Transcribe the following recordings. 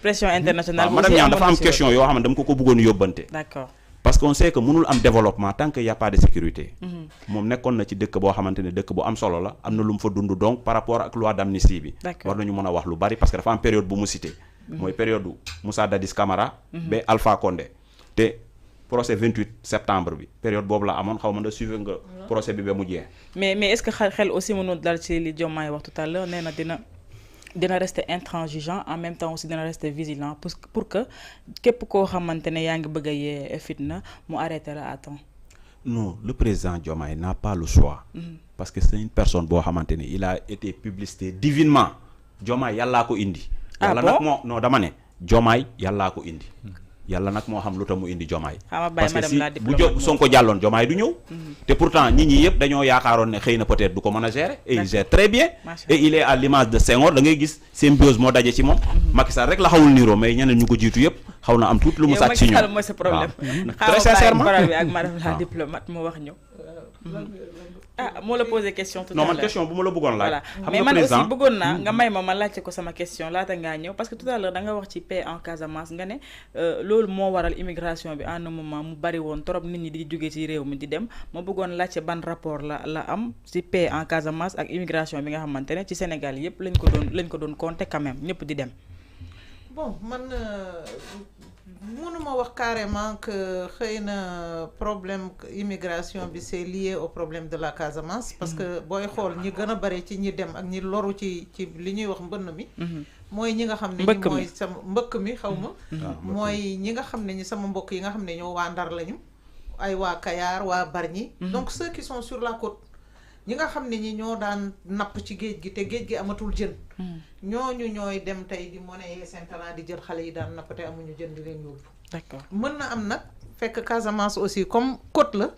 pression internationale. madame Niang dafa am question yoo xam ne dama ko bëggoon yóbbante. D'accord. parce qu'on sait que mënul am développement tant qu'il y a pas de sécurité. moom nekkoon na ci dëkk boo xamante ne dëkk bu am solo la am na lu mu fa dund donc par rapport ak loi d'amnistie bi. war nañu mën a wax lu bari parce que dafa am période bu mu cité. mooy période Moussa Dadis Camara. ba Alpha Condé. te procès 28 septembre bi période boobu la amoon xaw ma da suivre nga procès bi ba mu jeex. mais est-ce que xel aussi mënul dal ci li Diomaye wax tout à l'heure nee na dina rester intransigeant en même temps aussi dina rester vigilant pour que képp koo xamante ne yaa ngi bëgg a yee fitna mu arrêter la à temps. Non, le président Diomaye n'a pas le choix. Parce que c'est une personne boo xamante ne il a été publicité divinement. Diomaye yàllaa ko indi. yàlla nag moo non dama ne Diomaye yàllaa ko indi. yàlla nag moo xam lu tax mu indi Diomaye. parce que si bu Sonko jàlloon Diomaye du ñëw. te pourtant nit ñi yëpp dañoo yaakaaroon ne xëy na peut-être du ko mën a gérer. et il gère très bien. et il est à l'image de Senghor da ngay gis symbiose moo daje ci moom. Macky Sall rek la xawul niiroo mais ñeneen ñu ko jiitu yëpp xaw na am tuuti lu mu sàcc ci ñoom. yow Macky Sall mooy sa problème. très sincèrement bi ak madame la diplomate mu wax ñu. moo la posé question tout à l'heure. non man question bu ma la bëggoon laaj. voilà mais man aussi bëggoon naa nga may ma laajte ko sama question laata ngaa ñëw parce que tout à l'heure da nga wax ci paix en Casamance nga ne loolu moo waral immigration bi en un moment mu bari woon trop nit ñi di jóge ci réew mi di dem ma bëggoon laajte ban rapport la am ci paix en Casamance ak immigration bi nga xamante ne ci Sénégal yépp lañ ko doon compter quand même ñëpp di dem. bon man mënuma wax carrément que xëy na problème immigration bi c'est lié au problème de la Casamance parce que booy xool ñi gën a bari ci ñi dem ak ñi loru ci li ñuy wax mbënn mi mooy ñi nga xam ne ñi mooy sama mbëkk mi xaw ma mooy ñi nga xam ne ñi sama mbokk yi nga xam ne ñoo waa Ndar lañu ay waa Kayar waa Bargny donc ceux qui sont sur la côte ñi nga xam ne ñi ñoo daan napp ci géej gi te géej gi amatul jën ñooñu ñooy dem tey di monnaie seen talent di jël xale yi daan napp te amuñu jën di leen yóbbu. D'accord. mën na am nag fekk Casamance aussi comme côte la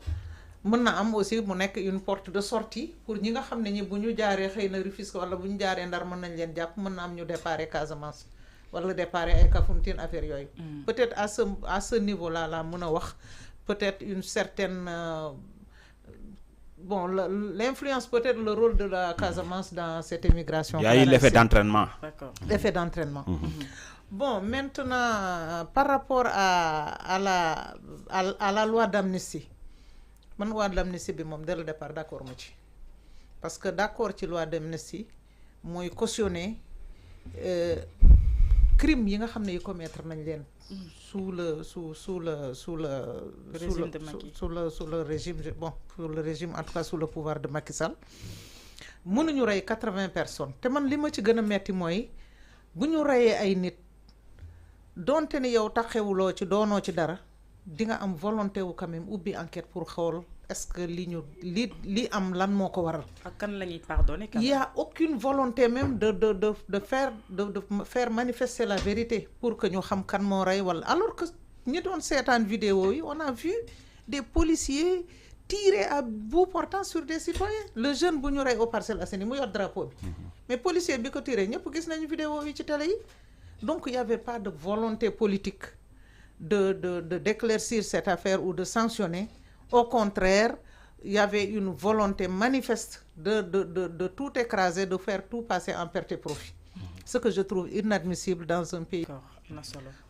mën na am aussi mu nekk une porte de sortie pour ñi nga xam ne ñi bu ñu jaaree xëy na Rufisque wala bu ñu jaaree Ndar mën nañ leen jàpp mën na am ñu déparé Casamance wala déparé ay Kafountine affaire yooyu. peut-être à ce niveau là la mën a wax peut-être une certaine bon l'influence peut-être le rôle de la Casamance dans cette immigration. Il y a eu l'effet d'entraînement. D'accord. L'effet d'entraînement. Bon, maintenant par rapport à la loi d'amnistie man loi d'amnistie bi moom dès le départ d'accord ma ci parce que d'accord ci loi d'amnistie mooy cautionner crime yi nga xam ne yi commettre nañ leen sous le régime bon sous le régime en tout cas sous le pouvoir de Macky Sall mënuñu rey 80 personnes te man li ma ci gën a metti mooy bu ñu reyee ay nit donte ni yow taxewuloo ci doonoo ci dara di nga am volonté wu quand même ubbi enquête pour xool est-ce que li am lan moo ko waral. ak kan la ñuy pardonner. Il y a aucune volonté même de faire manifester la vérité pour que ñu xam kan moo rey wala alors que ñi doon seetaan vidéo yi on a vu des policiers tirer à bout portant sur des citoyens le jeune bu ñu rey au Parcelles Assainies mu yor drapeau bi mais policier bi ko tiré ñëpp gis nañu vidéo yi ci télé yi donc il y avait pas de volonté politique de d'éclaircir cette affaire ou de sanctionner. Au contraire, il y avait une volonté manifeste de tout écraser, de faire tout passer en perte et profit. Ce que je trouve inadmissible dans un pays.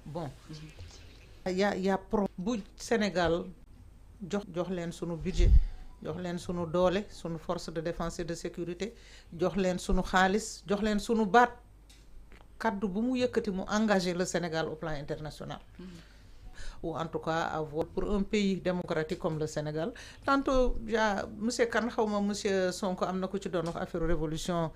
Bon, il y a bu Sénégal jox leen sunu budget jox leen sunu doole sunu force de défense et de sécurité jox leen sunu xaalis jox leen sunu baat kaddu bu mu yëkkati mu engager le Sénégal au plan international. Ou en tout cas avoir pour un pays démocratique comme le Sénégal tantôt monsieur Kane xawma monsieur Sonko am na ko ci doon wax affaire révolution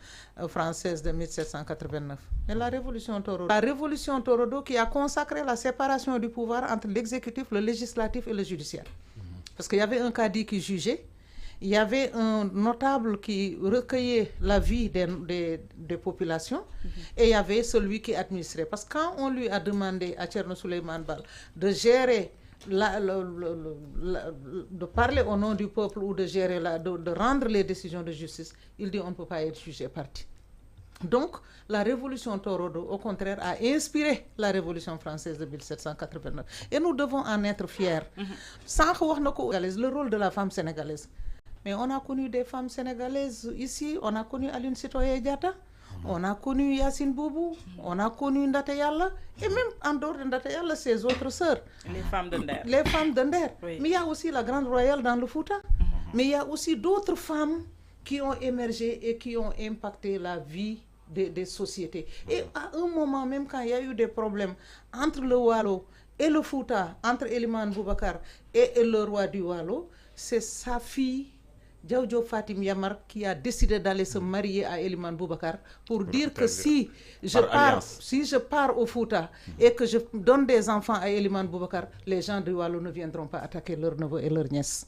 française de 1789 mais la révolution Torodo qui a consacré la séparation du pouvoir entre l'exécutif, le législatif et le judiciaire parce qu'il y avait un cadi qui jugeait, il y avait un notable qui recueillait la vie des populations et il y avait celui qui administrait. Parce que quand on lui a demandé à Thierno Souleymane Baal de gérer, de parler au nom du peuple ou de gérer, de rendre les décisions de justice, il dit on ne peut pas être jugé parti. Donc, la révolution Torodo, au contraire, a inspiré la révolution française de 1789. Et nous devons en être fiers. Sans le rôle de la femme sénégalaise. Mais on a connu des femmes sénégalaises ici, on a connu Aline Sitoé Diatta, On a connu Yacine Boubou, on a connu Ndate Yalla, et même en dehors de Ndate Yalla, ses autres sœurs. Les femmes de Nder. Les femmes de Nder. Oui. Mais il y a aussi la Grande Royale dans le Fouta. Mais il y a aussi d'autres femmes qui ont émergé et qui ont impacté la vie des sociétés. Et à un moment, même quand il y a eu des problèmes entre le Walo et le Fouta, entre Eliman Boubacar et le roi du Walo, c'est sa fille, Diaoudjo Fatim Yamar, qui a décidé d'aller se marier à Eliman Boubacar pour dire que si je pars au Fouta et que je donne des enfants à Eliman Boubacar, les gens du Walo ne viendront pas attaquer leurs neveux et leurs nièces.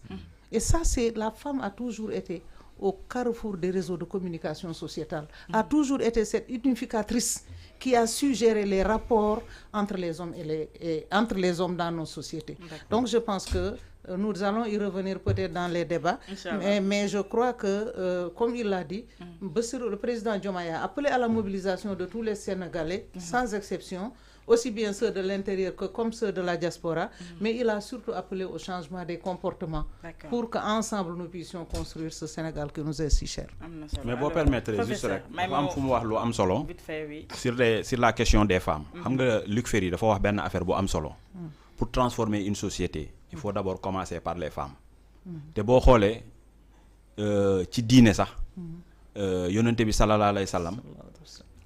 Et ça, la femme a toujours été au carrefour des réseaux de communication sociétale, a toujours été cette unificatrice qui a su gérer les rapports entre les hommes entre les hommes dans nos sociétés. Donc je pense que nous allons y revenir peut-être dans les débats, mais je crois que, comme il l'a dit, le président Diomaye a appelé à la mobilisation de tous les Sénégalais, sans exception, aussi bien ceux de l'intérieur que comme ceux de la diaspora, mais il a surtout appelé au changement des comportements pour qu'ensemble nous puissions construire ce Sénégal qui nous est si cher. Mais vous permettrez juste rek am fu mu wax lu am solo sur la question des femmes. Xam nga Luc Ferry dafa wax benn affaire bu am solo. Pour transformer une société, il faut d'abord commencer par les femmes. Te boo xoolee ci diine sax yonente bi sallallahu alayhi wa sallam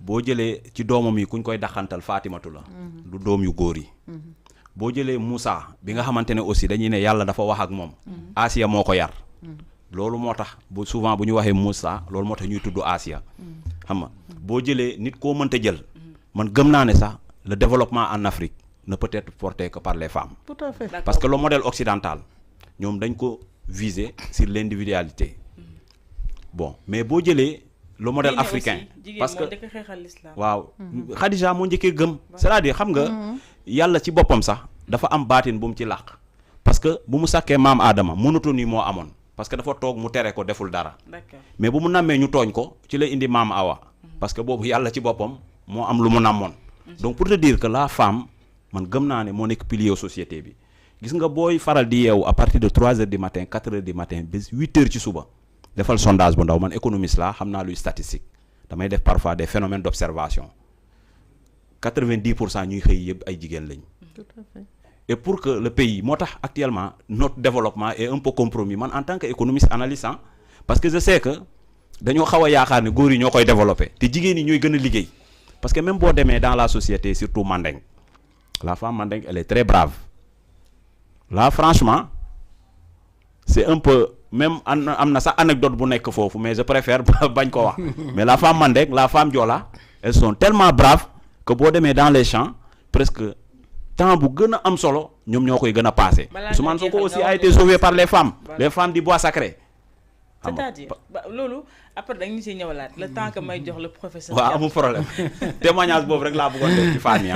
boo jëlee ci doomam yi kuñ koy daxantal Fatimatu la du doom yu góor yi boo jëlee Moussa bi nga xamante ne aussi dañuy ne yàlla dafa wax ak moom Asiya moo ko yar loolu moo tax bu souvent bu ñu waxee Moussa loolu moo tax ñuy tudd Asiya xam nga boo jëlee nit koo mënta jël man gëm naa ne sax le développement en Afrique ne peut être porté que par les femmes. Tout à fait. Parce que le modèle occidental ñoom dañ ko viser sur l'individualité bon mais boo jëlee le modèle africain parce que waaw Khadija moo njëkkee gëm c'est-à-dire xam nga yàlla ci boppam sax dafa am baatin bu mu ci làq parce que bu mu sàkkee maam Adama monotonie moo amoon parce que dafa toog mu tere ko deful dara mais bu mu nammee ñu tooñ ko ci la indi maam Awa parce que boobu yàlla ci boppam moo am lu mu nammoon donc pour te dire que la femme man gëm naa ne moo nekk pilier société bi gis nga booy faral di yeewu à partir de 3 heures du matin 4 heures du matin ba 8 heures ci suba defal sondage bu ndaw man économiste la xam naa luy statistique damay def parfois des phénomènes d'observation 90% ñuy xëy yëpp ay jigéen lañ. Tout à fait. Et pour que le pays moo tax actuellement notre développement est un peu compromis man en tant qu'économiste analyste parce que je sais que dañoo xaw a yaakaar ne góor yi ñoo koy développer te jigéen yi ñooy gën a liggéey parce que même boo demee dans la société surtout Mandeng la femme Mandeng elle est très brave là franchement c'est un peu même am na sax anecdote bu nekk foofu mais je préfère bañ ko wax mais la femme Mandeng la femme Joola elles sont tellement braves que boo demee dans les champs presque temps bu gën a am solo ñoom ñoo koy gën a passé. Ousmane Sonko aussi a été sauvé par les femmes du bois sacré. c'est-à-dire loolu après dañu ci ñëwalaat le temps que may jox le professeur. waaw amul problème témoignage boobu rek laa bëggoon def ci femme yi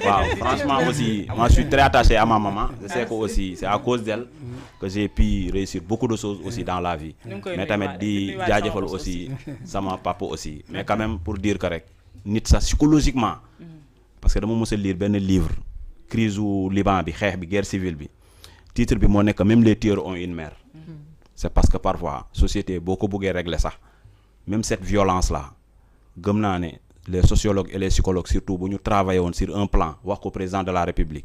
waaw franchement aussi moi je suis très attaché à ma maman je sais que aussi c'est à cause d'elle que j'ai pu réussir beaucoup de choses aussi dans la vie mais tamit di jaajëfal aussi sama papa aussi mais quand même pour dire que rek nit sax psychologiquement parce que dama mës a lire benn livre crise u Liban bi xeex bi guerre civile bi titre bi moo nekk même les tueurs ont une mère. C'est parce que parfois société boo ko bëggee régler sax même cette violence là gëm naa ne les sociologues et les psychologues surtout bu ñu travailler woon sur un plan wax ko président de la République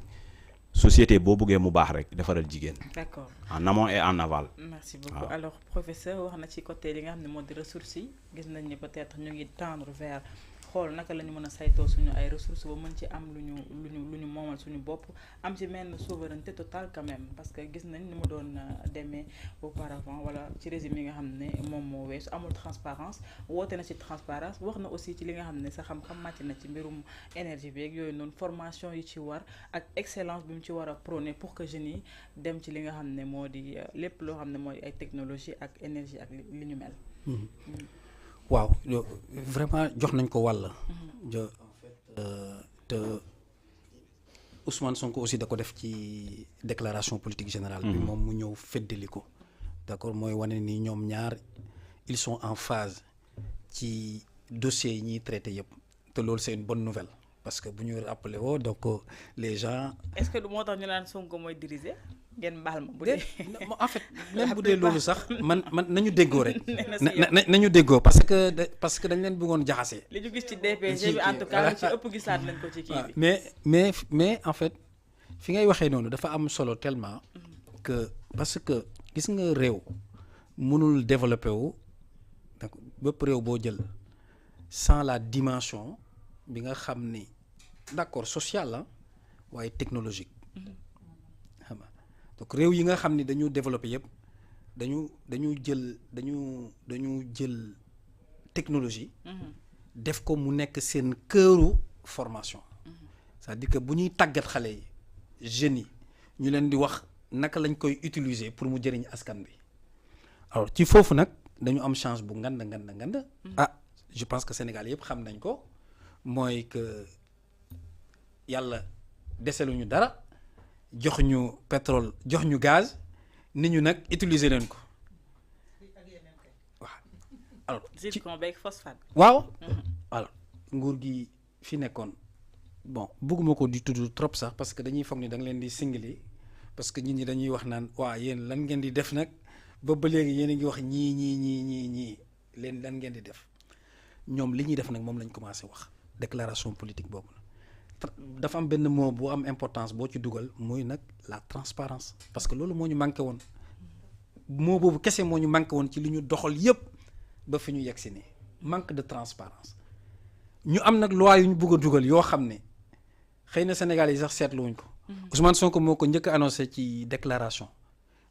société boo bëggee mu baax rek defaral jigéen. D'accord. En amont et en aval. Merci beaucoup. Alors professeur wax na ci côté li nga xam ne moo di ressources yi gis nañ ni peut-être ñu ngi tendre vers xool naka la ñu mën a saytoo suñu ay ressources ba mën ci am lu ñu moomal suñu bopp am ci benn souveraineté totale quand même parce que gis nañ ni mu doon demee auparavant wala ci régime yi nga xam ne moom moo weesu amul transparence woote na ci transparence wax na aussi ci li nga xam ne sa xam-xam màcc na ci mbirum énergie bi ak yooyu noonu formation yi ci war ak excellence bi mu ci war a prôner pour que jeunes yi dem ci li nga xam ne moo di lépp loo xam ne mooy ay technologie ak énergie ak li ñu mel. waaw vraiment jox nañ ko wàll. en fait te Ousmane Sonko aussi da ko def ci déclaration politique générale bi moom mu ñëw feddali ko d'accord mooy wane ni ñoom ñaar ils sont en phase ci dossiers yi ñuy traité yëpp te loolu c'est une bonne nouvelle parce que bu ñu rappelé woo donc les gens. est-ce que du moo tax ñu naan Sonko mooy diriger. ngeen baal ma bu dee dee. en fait même bu dee loolu sax man nañu déggoo rek. nañu déggoo parce que dañ leen bëggoon jaxase. li ñu gis ci DPG bi en tout cas lu ci ëpp gisaat nañ ko ci kii bi. mais en fait fi ngay waxee noonu dafa am solo tellement que parce que gis nga réew mënul développé wu donc bépp réew boo jël sans la dimension bi nga xam ni d'accord sociale la waaye technologique xam nga donc réew yi nga xam ni dañu développé yëpp dañu jël technologie def ko mu nekk seen këru formation c'est-à-dire que bu ñuy tàggat xale yi jeunes yi ñu leen di wax naka lañ koy utiliser pour mu jëriñ askan bi alors ci foofu nag dañu am chance bu ngand je pense que Sénégal yëpp xam nañ ko mooy que yàlla deseluñu dara jox ñu pétrole jox ñu gaz nit ñu nag utiliser leen ko waaw alors zircon beeg phosphate. waaw alors nguur gi fi nekkoon bon bëgguma ko di tudd trop sax parce que dañuy foog ni da nga leen di singli parce que nit ñi dañuy wax naan waa yéen lan ngeen di def nag ba léegi yéen a ngi wax ñii leen lan ngeen di def ñoom li ñuy def nag moom lañ commencé wax déclaration politique boobu dafa am benn mot bu am importance boo ci dugal muy nag la transparence parce que loolu moo ñu manqué woon mot boobu kese moo ñu manqué woon ci li ñu doxal yépp ba fi ñu yegg si nii manque de transparence ñu am nag loi yu ñu bëgg a dugal yoo xam ne xëy na Sénégal yi sax seetluwuñ ko Ousmane Sonko moo ko njëkk a annoncé ci déclaration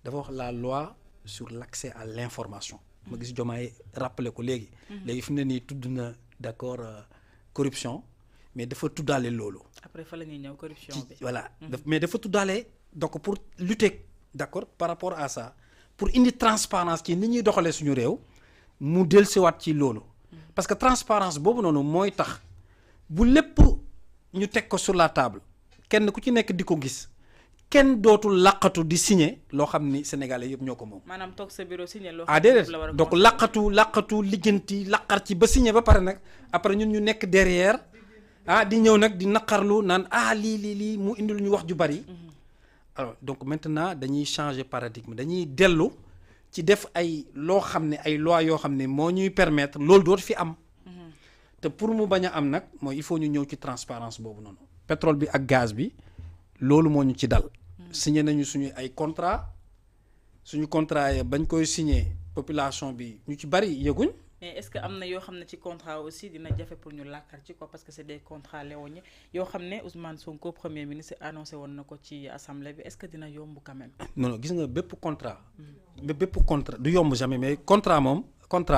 dafa wax la loi sur l'accès à l'information ma gis Diomaye rappelé ko léegi fi mu ne nii tudd na d'accord corruption mais dafa tuddaale loolu après fa la ñuy ñëw corruption bi voilà mais dafa tuddaale donc pour lutter d'accord par rapport à ça pour indi transparence ci ni ñuy doxalee suñu réew mu dellusiwaat ci loolu parce que transparence boobu noonu mooy tax bu lépp ñu teg ko sur la table kenn ku ci nekk di ko gis kenn dootul laqatu di signer loo xam ni sénégalais yëpp ñoo ko moom. maanaam toog sa bureau signer loo xam déedéet donc laqatu lijjanti laqar ci ba signer ba pare nag après ñun ñu nekk derrière di ñëw nag di naqarlu naan lii mu indil ñu wax ju bari. alors donc maintenant dañuy changer paradigme dañuy dellu ci def ay loo xam ne ay loi yoo xam ne moo ñuy permettre loolu dootu fi am. te pour mu bañ a am nag mooy il faut ñu ñëw ci transparence boobu noonu. pétrole bi ak gaz bi loolu moo ñu ci dal. signé nañu suñu ay contrat yi bañ koy signé population bi ñu ci bari yëguñ. mais est-ce que am na yoo xam ne ci contrat aussi dina jafe pour ñu làkkar ci ko parce que c'est des contrats léoniens yoo xam ne Ousmane Sonko premier ministre annoncé woon na ko ci assemblée bi est-ce que dina yomb quand même. non gis nga bépp contrat du yomb jamais mais contrat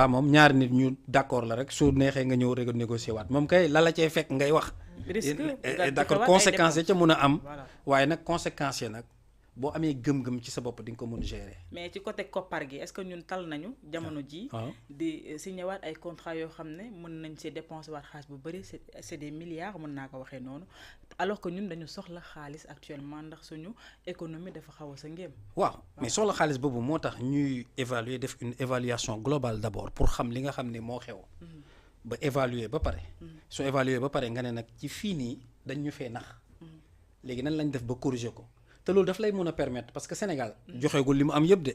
moom ñaari nit ñu d'accord la rek su neexee nga ñëw rek négocier waat moom kay la cay fekk ngay wax. risque d'accord conséquences yi ca mën a am. waaye nag conséquences yi nag boo amee gëm-gëm ci sa bopp di nga ko mën gérer. mais ci côté koppar gi est-ce que ñun tal nañu jamono ji di signé waat ay contrat yoo xam ne mën nañ see dépenser waat xaalis bu bëri c'est des milliards mën naa ko waxee noonu alors que ñun dañu soxla xaalis actuellement ndax suñu économie dafa xaw a sa ngéem. waaw mais soxla xaalis boobu moo tax ñuy évaluer def une évaluation globale d'abord pour xam li nga xam ne moo xew. ba évaluer ba pare. soo évaluer ba pare nga ne nag ci fii nii dañ ñu fee nax. léegi nan lañ def ba corriger ko. te loolu daf lay mën a permettre parce que Sénégal joxeegul li mu am yëpp de.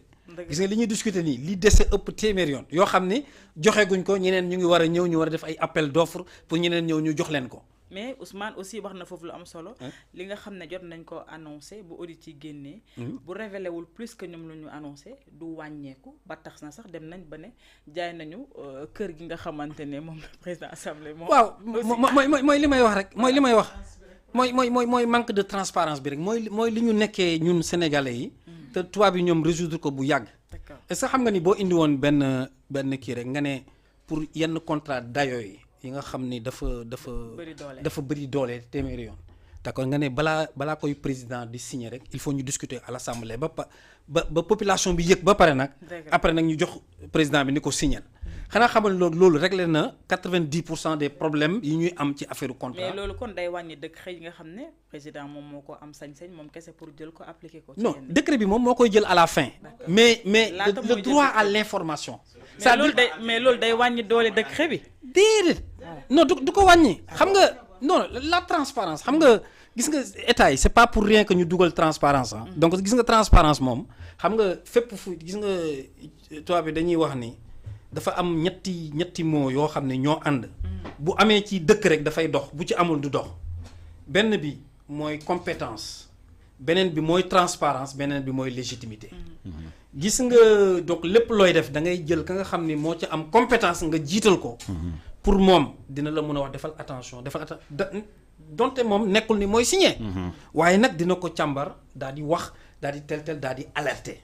gis nga li ñuy discuter nii li dese ëpp téeméer yoon yoo xam ni joxeeguñ ko ñeneen ñu ngi war a ñëw ñu war a def ay appel d'offre pour ñeneen ñëw ñu jox leen ko. mais Ousmane aussi wax na foofu lu am solo. li nga xam ne jot nañ ko annoncé bu audit yi génnee. bu révélé wul plus que ñoom lu ñu annoncé du wàññeeku ba tax na sax dem nañ ba ne jaay nañu kër gi nga xamante ne moom la président assemblée. waaw mooy li may wax rek mooy li may wax. mooy manque de transparence bi rek mooy li ñu nekkee ñun sénégalais yi. te tubaab yi ñoom résoudre ko bu yàgg. est-ce que xam nga ni boo indi woon benn kii rek nga ne pour yenn contrat dayo yi nga xam ni dafa bëri doole téeméeri yoon. d'accord nga ne balaa koy président di signer rek il faut ñu discuter à l'assemblée ba population bi yëg ba pare nag. après nag ñu jox président bi ni ko signer. xanaa xamal loolu réglé na 90% des problèmes yi ñuy am ci affaire contrat. mais loolu kon day wàññi décret yi nga xam ne président moom moo ko am sañ-sañ moom kese pour jël ko appliquer ko. non décret bi moom moo koy jël à la fin. mais le droit à l'information. mais loolu day wàññi doole décret bi. déedéet non du ko wàññi xam nga non la transparence xam nga gis nga état yi c'est pas pour rien que ñu dugal transparence ah donc gis nga transparence moom xam nga fépp fu gis nga tubaab bi dañuy wax ni dafa am ñetti mots yoo xam ne ñoo ànd bu amee ci dëkk rek dafay dox bu ci amul du dox benn bi mooy compétence beneen bi mooy transparence beneen bi mooy légitimité gis nga donc lépp looy def da ngay jël ka nga xam ni moo ci am compétence nga jiital ko pour moom dina la mën a wax defal attention donte moom nekkul ni mooy signé waaye nag dina ko càmbar daal di wax daal di tel daal di alerter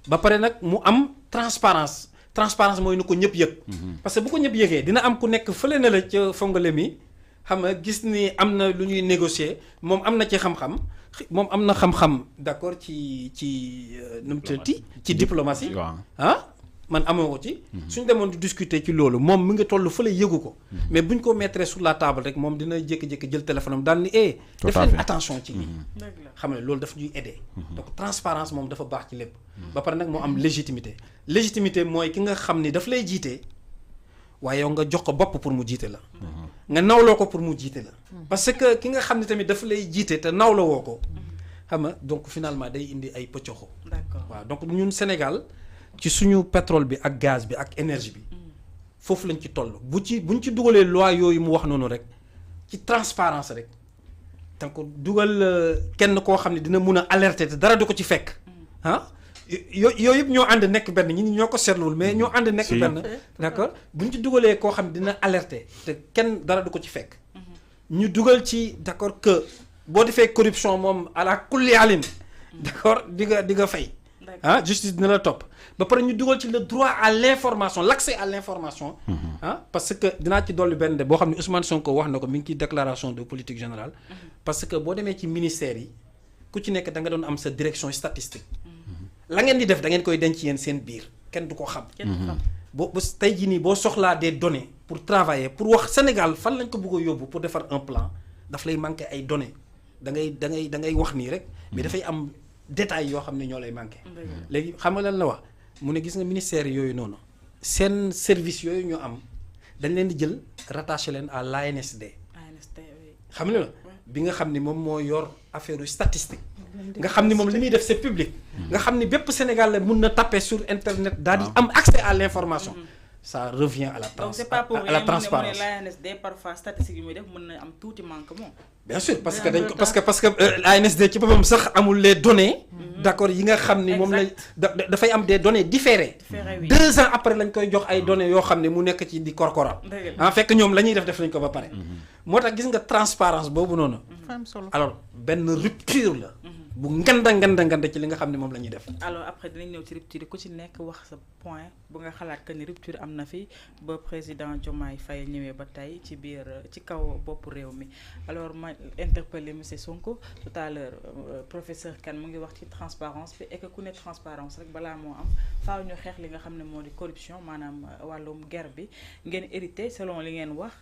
ba pare nag mu am transparence mooy nu ko ñëpp yëg parce que bu ko ñëpp yëgee dina am ku nekk fële na la ca fongale mi xam nga gis ni am na lu ñuy négocier moom am na ci xam-xam moom am na xam-xam d'accord ci nu mu tuddati ci diplomatie man amoo ko ci suñ demoon di discuter ci loolu moom mi ngi toll fële yëgu ko mais buñ ko mettre sur la table rek moom dina jékki-jékki jël téléphone am daal ni def leen attention ci lii xam ne loolu daf ñuy aider donc transparence moom dafa baax ci lépp ba pare nag moo am légitimité mooy ki nga xam ni daf lay jiite waaye yow nga jox ko bopp pour mu jiite la nga nawloo ko pour mu jiite la parce que ki nga xam ne tamit dafa lay jiite te nawloo woo ko xam nga donc finalement day indi ay pëccoxo waaw donc ñun Sénégal ci suñu pétrole bi ak gaz bi ak énergie bi foofu lañ ci toll buñ ci dugalee loi yooyu mu wax noonu rek ci transparence rek donc dugal kenn koo xam ne dina mun a alerter te dara du ko ci fekk yooyu yëpp ñoo ànd nekk benn ñi ñoo ko seetluwul mais ñoo ànd nekk benn d'accord buñ ci dugalee koo xam ne dina alerter te kenn dara du ko ci fekk ñu dugal ci d'accord que boo defee corruption moom à la kulli alin d'accord di nga fay justice dina la topp ba pare ñu dugal ci le droit à l'information l'accès à l'information parce que dinaa ci dolli benn de boo xam ne Ousmane Sonko wax na ko mi ngi ci déclaration de politique générale parce que boo demee ci ministère yi ku ci nekk da nga doon am sa direction statistique la ngeen di def da ngeen koy denc yéen seen biir kenn du ko xam boo tey jii nii boo soxlaa des données pour travailler pour wax Sénégal fan lañ ko bëgg a yóbbu pour defar un plan daf lay manquer ay données da ngay wax nii rek mais dafay am détails yoo xam ne ñoo lay manquer léegi xam nga lan la wax mu ne gis nga ministère yooyu noonu seen service yooyu ñoo am dañ leen di jël rattaché leen à l'ANSD xam nga la bi nga xam ni moom moo yor affaire statistique nga xam ni moom li muy def c'est public nga xam ni bépp Sénégalais mun na taper sur internet daal di am accès à l'information ça revient à la donc c'est pas pour la transparence l'ANSD parfois statistique yi muy def mën na am tuuti manquement bien sûr parce que l'ANSD ci boppam sax amul les données d'accord yi nga xam ni moom lay dafay am des données différées 2 ans après lañ koy jox ay données yoo xam ne mu nekk ci di korkoral fekk ñoom la ñuy def nañ ko ba pare moo tax gis nga transparence boobu noonu alors benn rupture la bu nganda ci li nga xam ne moom la ñuy def alors après dinañ ñëw ci rupture ku ci nekk wax sa point bu nga xalaat que ni rupture am na fi ba président Diomaye Faye ñëwee ba tey ci biir ci kaw boppu réew mi alors ma interpellé monsieur Sonko tout à l'heure professeur Kane mu ngi wax ci transparence bi et que ku ne transparence rek balaa moo am faaw ñu xeex li nga xam ne moo di corruption maanaam wàllum guerre bi ngeen hérité selon li ngeen wax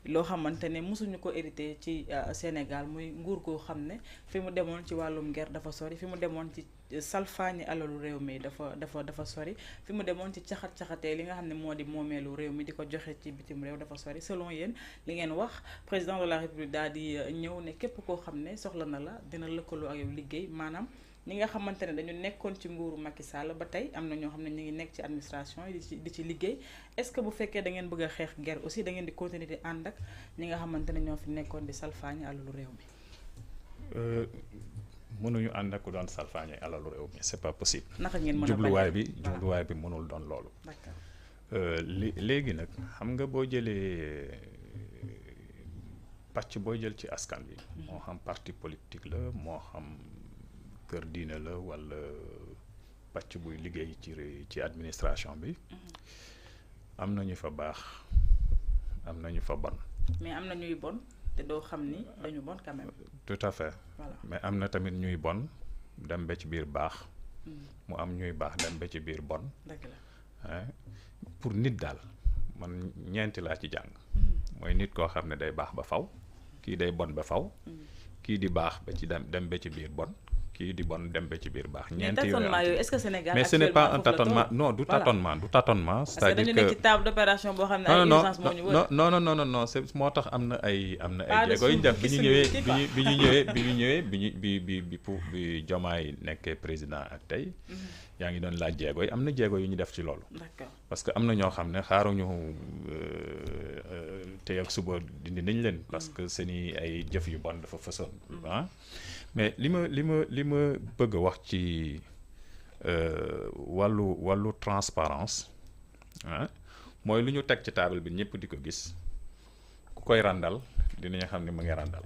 loo xamante ne mosuñu ko hérité ci Sénégal muy nguur goo xam ne fi mu demoon ci wàllum guerre dafa sori fi mu demoon ci salfaañi alalu réew mi dafa sori fi mu demoon ci caxat-caxatee li nga xam ne moo di moomeelu réew mi di ko joxe ci bitim réew dafa sori selon yéen li ngeen wax président de la République daal di ñëw ne képp koo xam ne soxla na la dina lëkkaloo ak yow liggéey maanaam ñi nga xamante ne dañu nekkoon ci nguuru Macky Sall ba tey am na ñoo xam ne ñu ngi nekk ci administration yi di ci liggéey est-ce que bu fekkee da ngeen bëgg a xeex guerre aussi da ngeen di continuer di ànd ak ñi nga xamante ne ñoo fi nekkoon di salfaañi alalu réew mi. mënuñu ànd ak ku doon salfaañi alalu réew mi c'est pas possible. naka ngeen mën a jubluwaay bi mënul doon loolu. d'accord léegi nag xam nga boo jëlee pàcc boo jël ci askan bi. moo xam parti politique la moo xam. kër diine la wala pàcc buy liggéey ci administration bi am na ñu fa baax am na ñu fa bon. mais am na ñuy bon te doo xam ni dañu bon quand même. tout à fait. Voilà. mais am na tamit ñuy bon dem ba ci biir baax. mu am ñuy baax dem ba ci biir bon. dëgg la. pour nit daal man ñeenti laa ci jàng. mooy nit koo xam ne day baax ba faw kii day bon ba faw kii di baax ba ci dem ba ci biir bon kii di bon dem ba ci biir baax. ñeenti tâtonnement yooyu est-ce que Sénégal mais ce n'est pas un tâtonnement non du tâtonnement du tâtonnement. c'est-à-dire que parce que dañu nekk ci table d'opération boo xam ne ay urgence moo ñu wër. non c'est moo tax am na ay jéego yu ñu def bi ñu ñëwee bi Diomaye nekkee président ak tey. yaa ngi doon laaj jéego yi am na jéego yu ñu def ci loolu. d'accord parce que am na ñoo xam ne xaaruñu tey ak suba dindi nañ leen. parce que seeni ay jëf yu bon dafa fësoon. ah mais li ma bëgg a wax ci wàllu transparence ah mooy lu ñu teg ci table bi ñëpp di ko gis ku koy ràndal dinañu xam ne mu ngi ràndal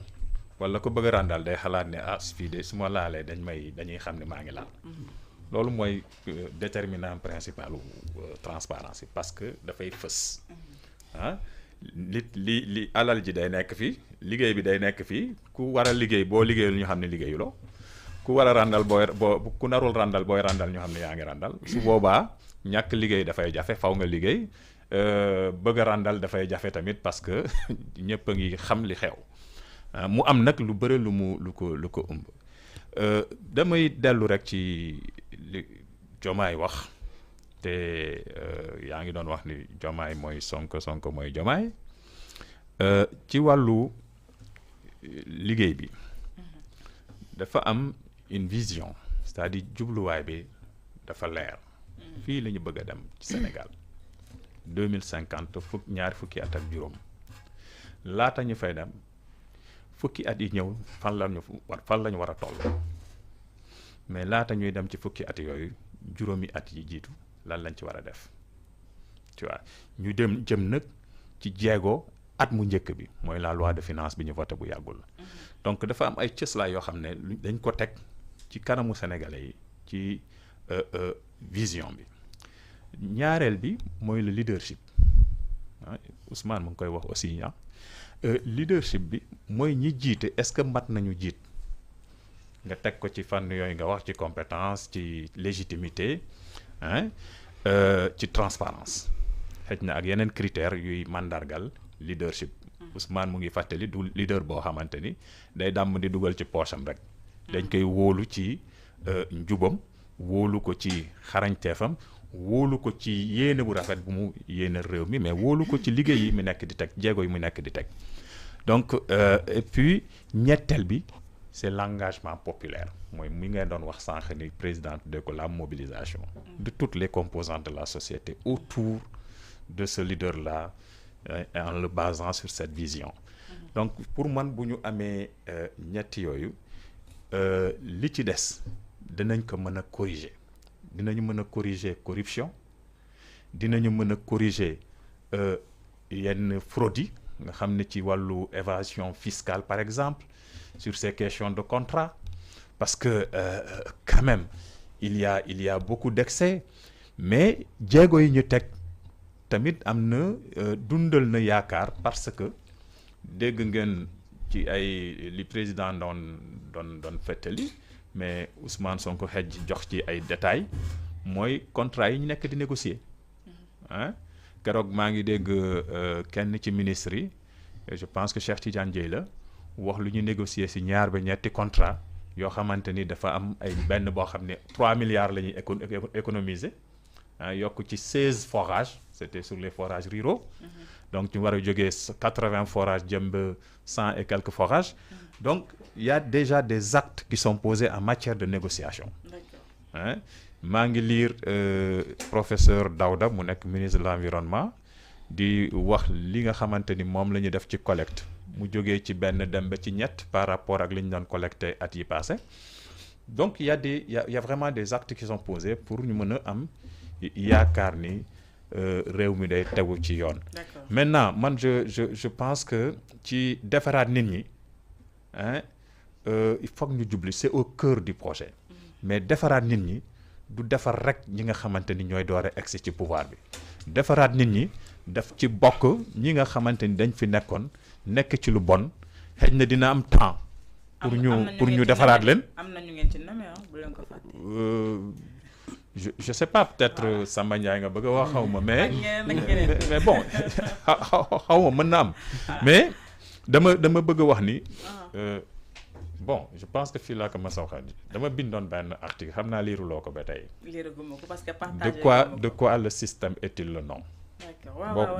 wala ku bëgg a ràndal day xalaat ne ah fii de su ma laalee dañuy xam ne maa ngi laal. loolu mooy déterminant principal transparence yi parce que dafay fës ah li alal ji day nekk fii liggéey bi day nekk fii ku war a liggéey boo liggéeyul ñu xam ne liggéeyuloo ku war a ràndal ku narul ràndal booy ràndal ñu xam ne yaa ngi ràndal su boobaa ñàkk liggéey dafay jafe faw nga liggéey bëgg a ràndal dafay jafe tamit parce que ñëpp a ngi xam li xew mu am nag lu bëri lu ko ëmb damay dellu rek ci li Diomaye wax te yaa ngi doon wax ni Diomaye mooy Sonko mooy Diomaye ci wàllu liggéey bi dafa am une vision c'est-à-dire jubluwaay bi dafa leer fii la ñu bëgg a dem ci Sénégal 2050 ñaari fukki at ak juróom laata ñu fay dem fukki at yi ñëw fan lañu war a toll mais laata ñuy dem ci fukki at yooyu juróomi at yi jiitu lan lañ ci war a def tu vois ñu jëm nag ci jéego at mu njëkk bi mooy la loi de finance bi ñu voté bu yàggul donc dafa am ay cëslaay yoo xam ne dañ ko teg ci kanamu sénégalais yi ci vision bi ñaareel bi mooy le leadership Ousmane mu ngi koy wax aussi leadership bi mooy ñi jiite est-ce que mat nañu jiit nga teg ko ci fànn yooyu nga wax ci compétence ci légitimité ci transparence xëj na ak yeneen critères yuy mandargal leadership Ousmane mu ngi fàttali du leader boo xamante ni day dàmm di dugal ci poosam rek dañ koy wóolu ci njubam wóolu ko ci xarañteefam wóolu ko ci yéene bu rafet bu mu yéene réew mi mais wóolu ko ci liggéey yi mu nekk di teg jéego yi mu nekk di teg donc et puis ñetteel bi c'est l'engagement populaire mooy mi ngeen doon wax sànq ni président de ko la mobilisation de toutes les composantes de la société autour de ce leader là en le basant sur cette vision donc pour man bu ñu amee ñetti yooyu li ci des dinañ ko mën a corriger dinañu mën a corriger corruption dinañu mën a corriger yenn fraude yi nga xam ne ci wàllu évasion fiscale par exemple sur ces questions de contrat parce que quand même il y a beaucoup d'excès mais jéego yi ñu teg tamit am na dundal na yaakaar parce que dégg ngeen ci ay li président doon fettali mais Ousmane Sonko xej jox ci ay détails mooy contrat yi ñu nekk di négocier keroog maa ngi dégg kenn ci ministre yi je pense que Cheikh Tidiane Dièye la wax lu ñu négocier ci ñaar ba ñetti contrat yoo xamante ni dafa am ay benn boo xam ne 3 milliards la ñuy économiser yokk ci 16 forages c'était sur les forages ruraux donc ñu war a jógee 80 forages jëm ba 100 et quelques forages donc il y a déjà des actes qui sont posés en matière de négociation maa ngi lire professeur Daouda mu nekk ministre de l'environnement di wax li nga xamante ni moom la ñu def ci collecte mu jógee ci benn dem ba ci ñett par rapport ak li ñu doon collecté at yi passé donc il y a vraiment des actes qui sont posés pour ñu mën a am yaakaar ni réew mi day tegu ci yoon. Maintenant man je pense que ci defaraat nit ñi il faut que ñu jubli c'est au cœur du projet mais defaraat nit ñi du defar rek ñi nga xamante ni ñooy doore egsi ci pouvoir bi defaraat nit ñi daf ci bokk ñi nga xamante ni dañ fi nekkoon nekk ci lu bon xëy na dina am temps pour ñu defaraat leen. am na ñu ngeen ci namee bu leen ko fàtte. je sais pas peut-être Samba Ndiaye nga bëgg a wax xaw ma mais bon xaw ma mën na am mais dama bëgg a wax ni bon je pense que fii laa ko mos a waxee dama bindoon benn article xam naa liiruloo ko ba tey. liiraguma ko parce que de quoi le système est-il le nom. d'accord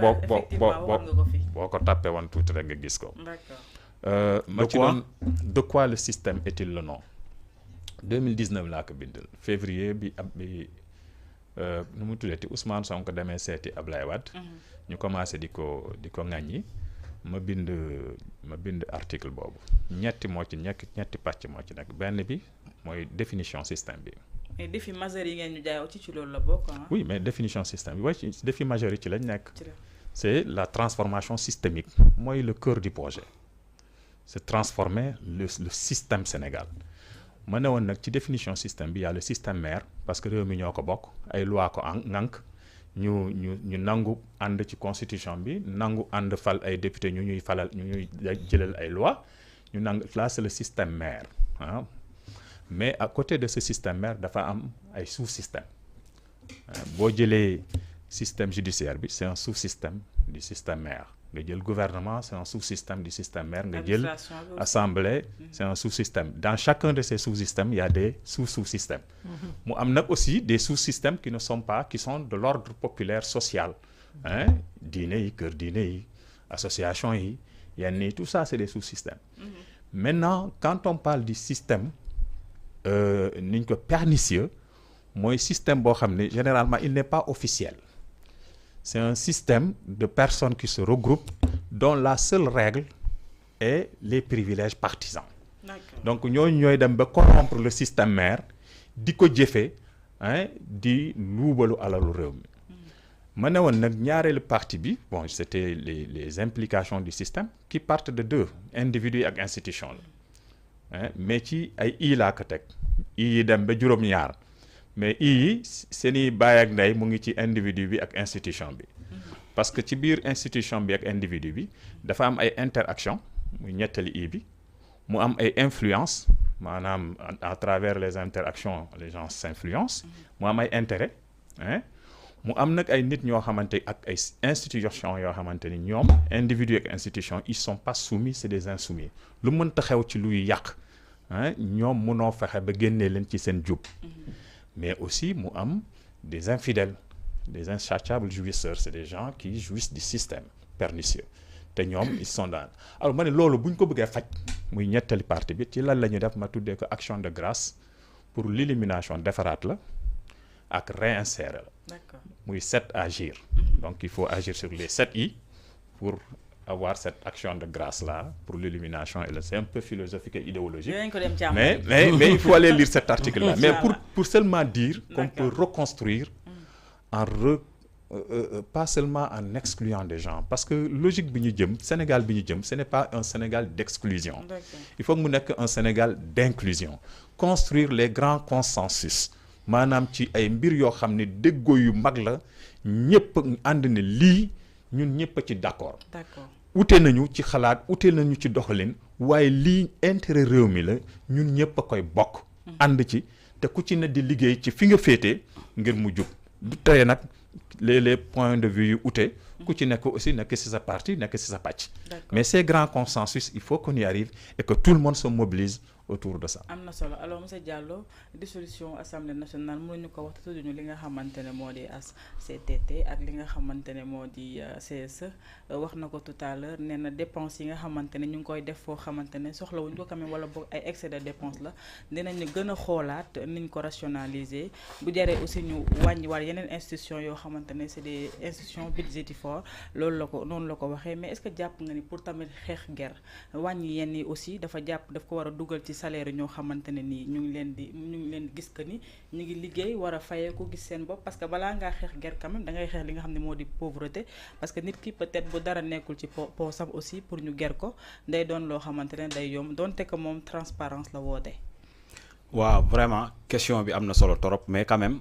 boo ko tàppee woon tuuti rek nga gis ko. d'accord. ma ci doon de quoi le système est-il le nom. 2019 laa ko bindal février bi nu mu tuddati Ousmane Sonko demee seeti Ablaye Wade. ñu commencé di ko ŋàññi. ma bind article boobu ñetti pàcc moo ci nekk benn bi mooy définition système bi. mais défi majeur yi ngeen ñu jaayoo ci loolu la bokk ah. oui mais définition système bi waaye ci défi majeur yi ci lañ nekk. c'est la transformation systémique mooy le cœur du projet. c'est transformer le système Sénégal. ma ne woon nag ci définition système bi y a le système mère parce que réew mi ñoo ko bokk ay loi ko ŋànk ñu nangu ànd ci constitution bi nangu ànd fal ay député ñu ñuy jëlal ay loi ñu nangu là c'est le système mère ah mais à côté de ce système mère dafa am ay sous-système boo jëlee système judiciaire bi c'est un sous-système du système mère nga jël gouvernement c'est un sous-système du système mère nga jël assemblée c'est un sous-système dans chacun de ces sous-systèmes il y a des sous-sous-systèmes mu am nag aussi des sous-systèmes qui sont de l'ordre populaire social diine yi kër diine yi association yi yenn yi tout ça c'est des sous-systèmes maintenant quand on parle du système niñ ko pernicieux mooy système boo xam ne généralement il n'est pas officiel. C'est un système de personnes qui se regroupent dont la seule règle est les privilèges partisans. D'accord. Donc ñooy dem ba corrompre le système mère di ko jëfee di luubalu alalu réew mi. ma ne woon nag ñaareelu partie bi bon c'était les implications du système qui partent de deux individus ak institution la mais ci ay laa ko teg yi dem ba juróom-ñaar. mais yi seeni baay ak ndey mu ngi ci individu bi ak institution bi parce que ci biir institution bi ak individu bi dafa am ay interaction muy ñettali bi mu am ay influence maanaam à travers les interactions les gens s'influencent mu am ay intérêt mu am nag ay nit ñoo xamante ak ay institutions yoo xamante ni ñoom individu ak institution ils sont pas soumis c'est des insoumis lu mënta xew ci luy yàq ñoom mënoo fexe ba génnee leen ci seen jub mais aussi mu am des infidèles des insatiables jouisseurs c'est des gens qui jouissent du système pernicieux te ñoom ils sont dans alors ma ne loolu bu ñu ko bëggee faj muy ñettali partie bi ci lan la ñuy def ma tuddee ko action de grâce pour l'élimination defaraat la ak réinsérer la. D'accord. Muy 7 agir. Donc il faut agir sur les 7 I pour avoir cette action de grâce là pour l'élimination et là c'est un peu philosophique et idéologique. Mais il faut aller lire cet article là. Mais pour seulement dire qu'on peut reconstruire pas seulement en excluant des gens parce que logique bi ñu jëm Sénégal bi ñu jëm ce n'est pas un Sénégal d'exclusion. Il faut que mu nekk un Sénégal d'inclusion. Construire les grands consensus maanaam ci ay mbir yoo xam ne déggoo yu mag la ñëpp ànd ne lii ñun ñëpp a ci d'accord. D'accord. Ute nañu ci xalaat ute nañu ci doxalin waaye lii intérêt réew mi la ñun ñëpp a koy bokk. ànd ci te ku ci ne di liggéey ci fi nga féete ngir mu jub du tey nag les points de vue yu ute ku ci nekk aussi nekk ci sa parti nekk ci sa pàcc. Mais ces grands consensus il faut qu'on y arrive et que tout le monde se mobilise autour de ça. am na solo alors monsieur Diallo dissolution assemblée nationale mënuñu ko wax te tudduñu li nga xamante ne moo di CTT ak li nga xamante ne moo di CSE wax na ko tout à l'heure nee na dépenses yi nga xamante ne ñu ngi koy def foo xamante ne soxlawuñ ko quand même wala boog ay excès de dépenses la dinañu gën a xoolaat niñ ko rationaliser bu jaree aussi ñu wàññiwaat yeneen institutions yoo xamante ne c'est des institutions budgétivores loolu la ko noonu la ko waxee mais est-ce que jàpp nga ni pour tamit xeex guerre wàññi yenn yi aussi daf ko war a dugal ci salaire ñoo xamante ne nii ñu ngi leen di gis que ni ñu ngi liggéey war a fayee ko gis seen bopp parce que balaa ngaa xeex guerre quand même da ngay xeex li nga xam ne moo di pauvreté parce que nit ki peut-être bu dara nekkul ci poosam aussi pour ñu guerre ko day doon loo xamante ne day yomb donte que moom transparence la woote. waaw vraiment question bi am na solo trop mais quand même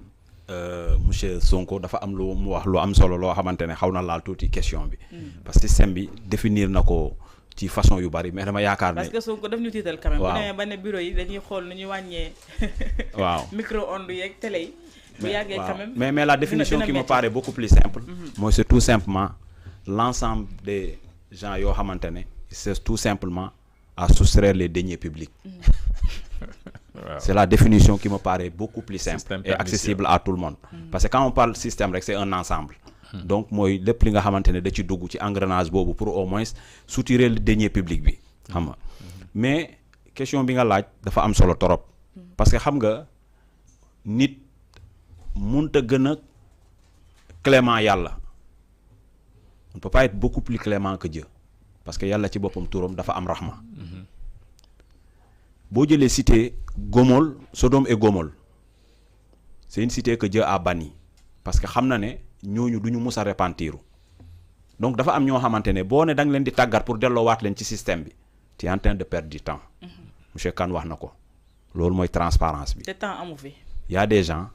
monsieur Sonko dafa am lu mu wax lu am solo loo xamante ne xaw na laal tuuti question bi. parce que système bi définir na ko. ci façon yu bari mais dama yaakaar ne. parce que Sonko daf ñu tiital quand même. waaw bu demee ba ne bureau yi dañuy xool nu ñuy wàññee. waaw micro-ondes yeeg télé yi. bu yàggee quand même mais la définition qui me paraît beaucoup plus simple. mooy c'est tout simplement l'ensemble des gens yoo xamante ne c'est tout simplement à soustraire les deniers publics. C'est la définition qui me paraît beaucoup plus simple et accessible à tout le monde. Parce que quand on parle système rek, c'est un ensemble. Donc mooy lépp li nga xamante ne da ci dugg ci engrenage boobu pour au moins soutirer le denier public bi xam nga mais question bi nga laaj dafa am solo torop parce que xam nga nit mënta gën a clément yàlla. On ne peut pas être beaucoup plus clément que Dieu parce que yàlla ci boppam turam dafa am rahma. boo jëlee cité Gomol Sodome et Gomol c'est une cité que Dieu a bannie parce que xam na ne ñooñu du ñu mus a repentiru donc dafa am ñoo xamante ne boo ne da nga leen di tàggat pour delloowaat leen ci système bi tu es en train de perdre du temps. Monsieur Kane wax na ko loolu mooy transparence bi. te temps amu fi. y a des gens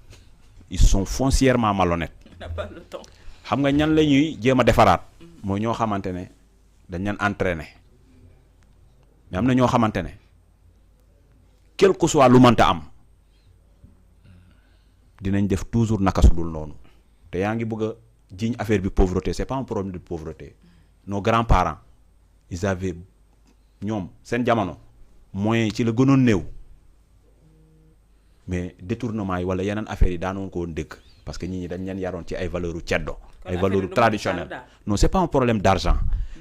ils sont foncièrement malhonnêtes. On n'a pas le temps. xam nga ñan la ñuy jéem a defaraat. mooy ñoo xamante ne dañ leen entraîner mais am na ñoo xamante ne quel que soit lu mënta am dinañ def toujours naka su dul noonu te yaa ngi bëgg a jiñ affaire bi pauvreté c'est pas un problème de pauvreté nos grands-parents ils avaient ñoom seen jamono moyens ci la gënoon néew mais détournement yi wala yeneen affaires yi daanoon ko woon dégg parce que ñi dañ leen yaroon ci ay valeurs u ceddo ay valeurs traditionnelles non c'est pas un problème d'argent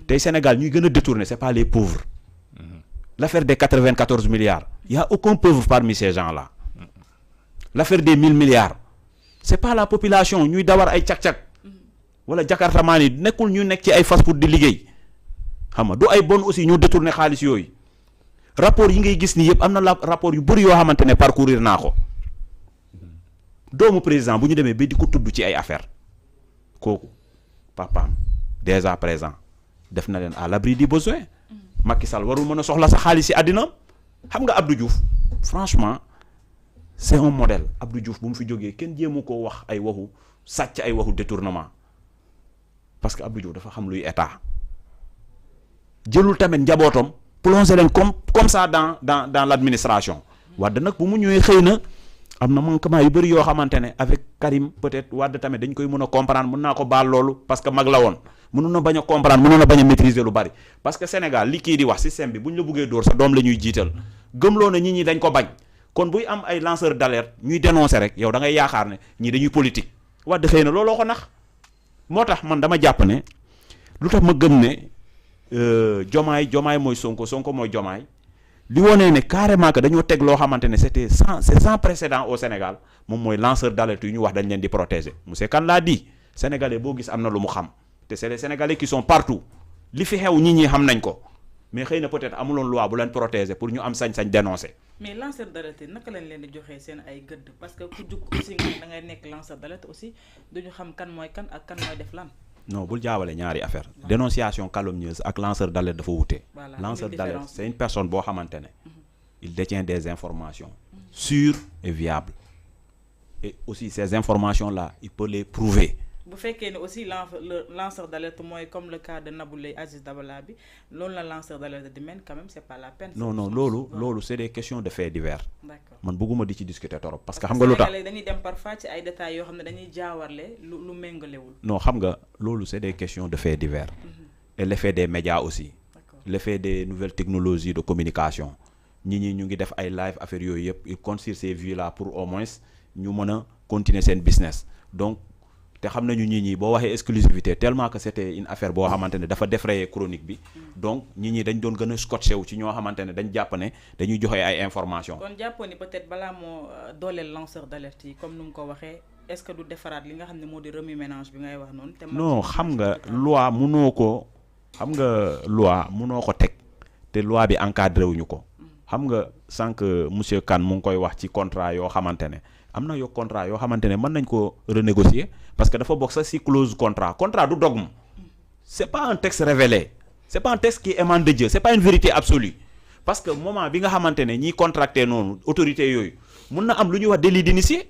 tey Sénégal ñuy gën a détourner c'est pas les pauvres l'affaire des 94 milliards il y a aucun pauvre parmi ces gens-là l'affaire des 1000 milliards c'est pas la population ñuy dawar ay cak-cak wala jakartamaan yi nekkul ñu nekk ci ay fast food di liggéey xam nga du ay bon aussi ñoo détourner xaalis yooyu rapport yi ngay gis ni yëpp am na la rapport yu bëri yoo xamante ne parcourir naa ko doomu président bu ñu demee ba di ko tudd ci ay affaire kooku papaam dès à présent def na leen à l'abri du besoin Macky Sall warul mën a soxla sa xaalis ci àddina xam nga Abdou Diouf franchement c'est un modèle Abdou Diouf bu mu fi jógee kenn jéemu koo wax ay waxu sàcc ay waxu détournement parce que Abdou Diouf dafa xam luy état jëlul tamit njabootam plongé leen comme ça dans l'administration Wade nag bu mu ñëwee xëy na am na manquement yu bëri yoo xamante ne avec Karim peut-être Wade tamit dañ koy mën a comprendre mën naa ko baal loolu parce que mag la woon mënoon na bañ a comprendre mënoon na bañ a maîtriser lu bari parce que Sénégal li kii di wax système bi bu ñu la buggee dóor sa doom la ñuy jiital gëmloo na nit ñi dañ ko bañ kon buy am ay lanceur d'alerte ñuy dénoncer rek yow da ngay yaakaar ne ñii dañuy politique Wade xëy na looloo ko nax moo tax man dama jàpp ne lu tax ma gëm ne Jomaay mooy Sonko mooy Jomaay li wonee ne carrément que dañoo teg loo xamante ne c'est sans précédent au Sénégal moom mooy lanceur d'alerte yu ñu wax dañ leen di protéger monsieur Kane l'a dit sénégalais boo gis am na lu mu xam te c'est les sénégalais qui sont partout li fi xew ñi xam nañ ko mais xëy na peut-être amuloon loi bu leen protéger pour ñu am sañ-sañ dénoncer. mais lanceur d'alerte naka lañ leen di joxee seen ay gëdd parce que ku jug aussi nga da ngay nekk lanceur d'alerte aussi duñu xam kan mooy kan ak kan mooy def lan. non bul jaawale ñaari affaire dénonciation calomnieuse ak lanceur d'alerte dafa wute. lanceur d'alerte c'est une personne boo xamante ne il détient des informations sûres et viables et aussi ces informations là il peut les prouver. bu fekkee ne aussi le lanceur d'alerte mooy comme le cas de Nabou Leye Aziz Dabala bi loolu la lanceur d'alerte di mel quand même c'est pas la peine. non loolu c'est des questions de faits divers. d'accord man bëgguma di ci discuter trop parce que xam nga lu tax dañuy dem parfois ci ay détails yoo xam ne dañuy jaawarle lu méngalewul. non xam nga loolu c'est des questions de faits divers. et l'effet des médias aussi. l'effet des nouvelles technologies de communication ñi ñu ngi def ay live affaires yooyu yëpp ils comptent sur ces vues là pour au moins ñu mën a continuer seen business donc. te xam nañu ñi boo waxee exclusivité tellement que c'était une affaire boo xamante ne dafa défrayer chronique bi donc ñi dañ doon gën a scotché wu ci ñoo xamante ne dañ jàpp ne dañuy joxe ay informations. kon jàppoon ni peut-être balaa moo dooleel lanceur d'alerte yi comme nu mu ko waxee est-ce que du defaraat li nga xam ne moo di remue-ménage bi ngay wax noonu. non xam nga loi mënoo ko teg te loi bi encadré wuñu ko. xam nga sànq monsieur Kane mu ngi koy wax ci contrat yoo xamante ne. am na contrat yoo xamante ne mën nañ ko renégocier parce que dafa bokk sax ci clause contrat du dogme c'est pas un texte révélé c'est pas un texte qui émane de Dieu c'est pas une vérité absolue parce que moment bi nga xamante ne ñiy contracté noonu autorité yooyu mun na am lu ñuy wax délit d'initié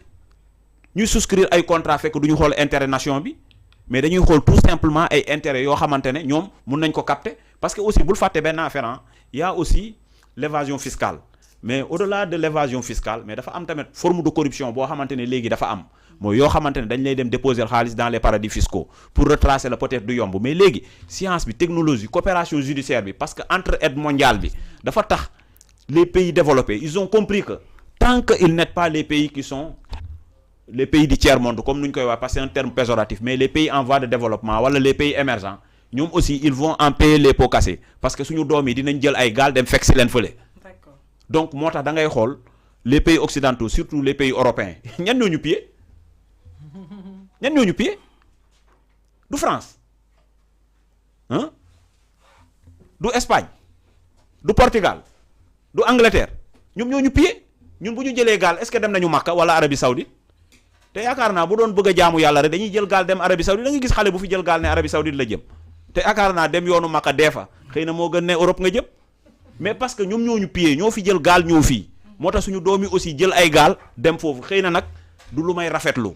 ñuy souscrire ay contrat fekk du ñu xool intérêt nation bi mais dañuy xool tout simplement ay intérêt yoo xamante ne ñoom mun nañ ko capter parce que aussi bul fàtte benn affaire il y a aussi l'évasion fiscale mais au-delà de l'évasion fiscale mais dafa am tamit forme de corruption boo xamante ne léegi dafa am mooy yoo xamante ne dañ lay dem déposer xaalis dans les paradis fiscaux pour retracer la peut-être du yomb mais léegi science bi technologie coopération judiciaire bi parce que entraide mondiale bi dafa tax les pays développés ils ont compris que tant qu'ils n'aident pas les pays qui sont les pays du tiers-monde comme nous koy wax parce que c'est un terme péjoratif mais les pays en voie de développement wala les pays émergents ñoom aussi ils vont en payer les pots cassés parce que suñu doom yi dinañ jël ay gaal dem fekk si leen fële. D'accord. Donc moo tax da ngay xool les pays occidentaux surtout les pays européens ñan ñoo ñu pillé ñan ñoo ñu pillé du France hein du Espagne du Portugal du Angleterre ñoom ñoo ñu pillé ñun bu ñu jëlee gaal est-ce que dem nañu Makka wala Arabie Saoudite te yaakaar naa bu doon bëgg a jaamu yàlla rek dañuy jël gaal dem Arabie Saoudite da nga gis xale bu fi jël gaal ne Arabie Saoudite la jëm te yaakaar naa dem yoonu Makka dee fa xëy na moo gën ne Europe nga jëm mais parce que ñoom ñoo ñu pillé ñoo fi jël gaal ñoo fii moo tax suñu doom yi aussi jël ay gaal dem foofu xëy na nag du lu may rafetlu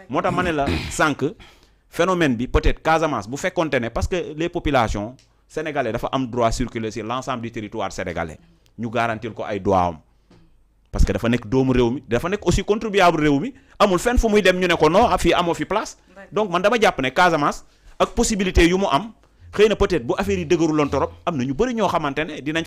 moo tax ma ne la sànq phénomène bi peut-être Casamance bu fekkonte ne parce que les populations sénégalais dafa am droit circuler sur l'ensemble du territoire sénégalais ñu garantir ko ay droit am parce que dafa nekk doomu réew mi dafa nekk aussi contribuable réew mi amul fenn fu muy dem ñu ne ko non fii amoo fi place donc man dama jàpp ne Casamance ak possibilité yu mu am xëy na peut-être bu affaire yi dëgëruloon torop am na ñu bëri ñoo xamante ne dinañ